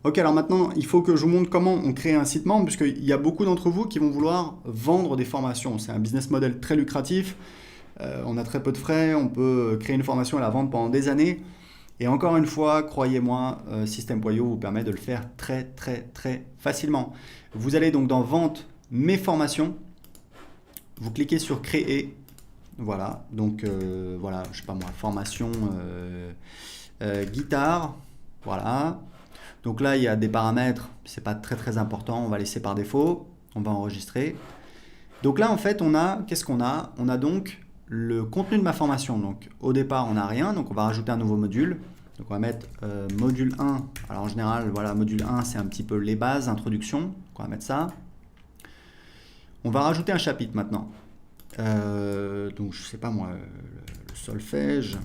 Ok, alors maintenant, il faut que je vous montre comment on crée un site membre, puisqu'il y a beaucoup d'entre vous qui vont vouloir vendre des formations. C'est un business model très lucratif, on a très peu de frais, on peut créer une formation et la vendre pendant des années. Et encore une fois, croyez-moi, System.io vous permet de le faire très très très facilement. Vous allez donc dans Vente, Mes formations, vous cliquez sur Créer. Voilà, donc voilà, je sais pas moi, formation guitare, voilà. Donc là, il y a des paramètres, c'est pas très très important, on va laisser par défaut, on va enregistrer. Donc là, en fait, qu'est-ce qu'on a? On a donc le contenu de ma formation. Donc au départ, on n'a rien, donc on va rajouter un nouveau module. Donc on va mettre module 1. Alors en général, voilà, module 1, c'est un petit peu les bases, introduction. Donc on va mettre ça. On va rajouter un chapitre maintenant. Donc je sais pas moi, le solfège.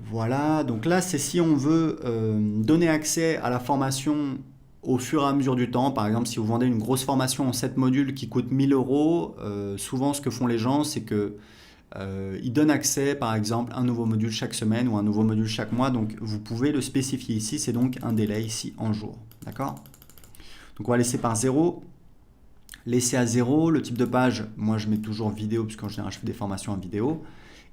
Voilà, donc là, c'est si on veut donner accès à la formation au fur et à mesure du temps. Par exemple, si vous vendez une grosse formation en 7 modules qui coûte 1000 euros, souvent ce que font les gens, c'est que ils donnent accès, par exemple, un nouveau module chaque semaine ou un nouveau module chaque mois. Donc vous pouvez le spécifier ici, c'est donc un délai ici en jour. D'accord? Donc on va laisser par 0. Laisser à 0, le type de page, moi je mets toujours vidéo, puisqu'en général je fais des formations en vidéo.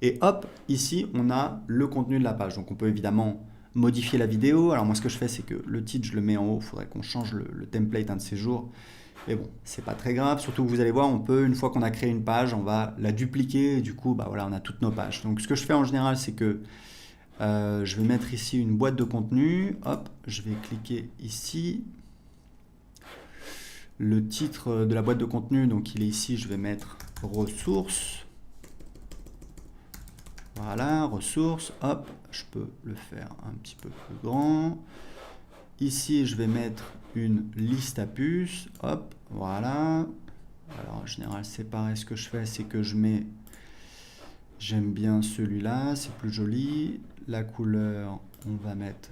Et hop, ici on a le contenu de la page. Donc on peut évidemment modifier la vidéo. Alors moi ce que je fais, c'est que le titre je le mets en haut. Il faudrait qu'on change le template un de ces jours. Mais bon, c'est pas très grave. Surtout que vous allez voir, on peut, une fois qu'on a créé une page, on va la dupliquer. Et du coup, bah voilà, on a toutes nos pages. Donc ce que je fais en général, c'est que je vais mettre ici une boîte de contenu. Hop, je vais cliquer ici. Le titre de la boîte de contenu, donc il est ici, je vais mettre ressources. Voilà, ressources, hop, je peux le faire un petit peu plus grand. Ici, je vais mettre une liste à puces, hop, voilà. Alors en général, c'est pareil, ce que je fais, c'est que j'aime bien celui-là, c'est plus joli. La couleur, on va mettre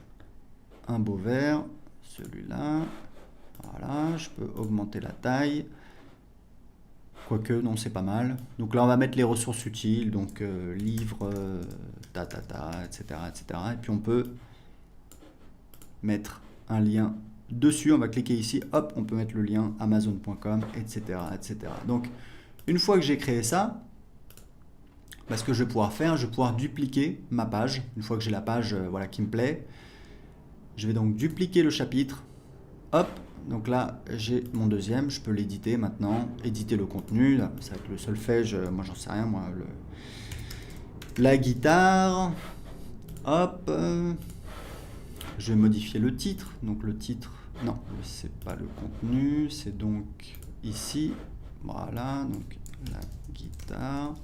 un beau vert, celui-là. Voilà, je peux augmenter la taille. Quoique, non, c'est pas mal. Donc là, on va mettre les ressources utiles, donc livres, etc., etc. Et puis on peut mettre un lien dessus. On va cliquer ici, hop, on peut mettre le lien amazon.com, etc., etc. Donc, une fois que j'ai créé ça, bah, ce que je vais pouvoir faire, je vais pouvoir dupliquer ma page. Une fois que j'ai la page voilà, qui me plaît, je vais donc dupliquer le chapitre. Hop, donc là j'ai mon deuxième, je peux l'éditer maintenant, éditer le contenu, ça va être le solfège, moi j'en sais rien, la guitare, hop, je vais modifier le titre, donc le titre, non, c'est pas le contenu, c'est donc ici, voilà, donc la guitare,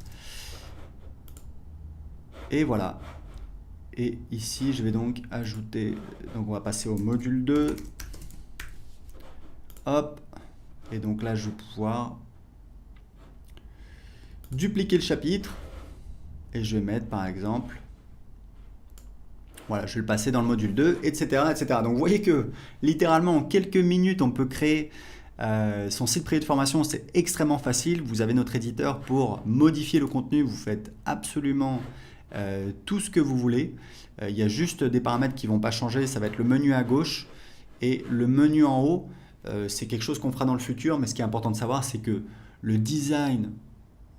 et voilà. Et ici, je vais donc ajouter, donc on va passer au module 2. Hop, et donc là je vais pouvoir dupliquer le chapitre et je vais mettre par exemple, voilà, je vais le passer dans le module 2, etc., etc. Donc vous voyez que littéralement en quelques minutes on peut créer son site privé de formation. C'est extrêmement facile. Vous avez notre éditeur pour modifier le contenu, vous faites absolument tout ce que vous voulez. Il y a juste des paramètres qui ne vont pas changer, ça va être le menu à gauche et le menu en haut. C'est quelque chose qu'on fera dans le futur, mais ce qui est important de savoir, c'est que le design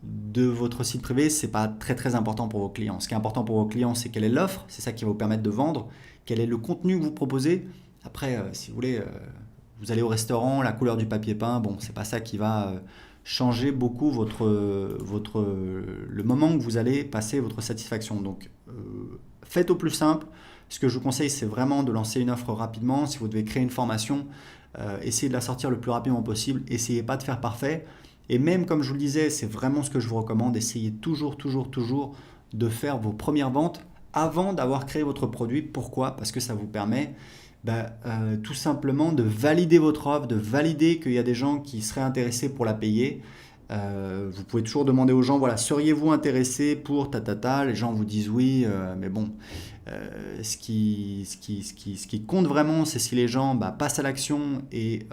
de votre site privé, c'est pas très très important pour vos clients. Ce qui est important pour vos clients, c'est quelle est l'offre, c'est ça qui va vous permettre de vendre, quel est le contenu que vous proposez. Après, si vous voulez, vous allez au restaurant, la couleur du papier peint, bon, c'est pas ça qui va changer beaucoup le moment que vous allez passer votre satisfaction. Donc, faites au plus simple. Ce que je vous conseille, c'est vraiment de lancer une offre rapidement. Si vous devez créer une formation, essayez de la sortir le plus rapidement possible. Essayez pas de faire parfait. Et même comme je vous le disais, c'est vraiment ce que je vous recommande. Essayez toujours, toujours, toujours de faire vos premières ventes avant d'avoir créé votre produit. Pourquoi? Parce que ça vous permet tout simplement de valider votre offre, de valider qu'il y a des gens qui seraient intéressés pour la payer. Vous pouvez toujours demander aux gens, voilà, seriez-vous intéressé pour ta. Les gens vous disent oui, mais bon, ce qui compte vraiment, c'est si les gens passent à l'action et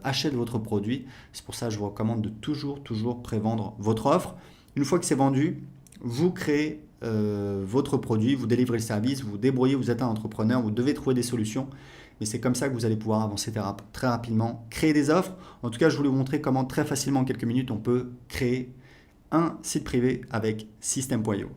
achètent votre produit. C'est pour ça que je vous recommande de toujours, toujours prévendre votre offre. Une fois que c'est vendu, vous créez votre produit, vous délivrez le service, vous vous débrouillez, vous êtes un entrepreneur, vous devez trouver des solutions. Mais c'est comme ça que vous allez pouvoir avancer très rapidement, créer des offres. En tout cas, je voulais vous montrer comment très facilement, en quelques minutes, on peut créer un site privé avec System.io.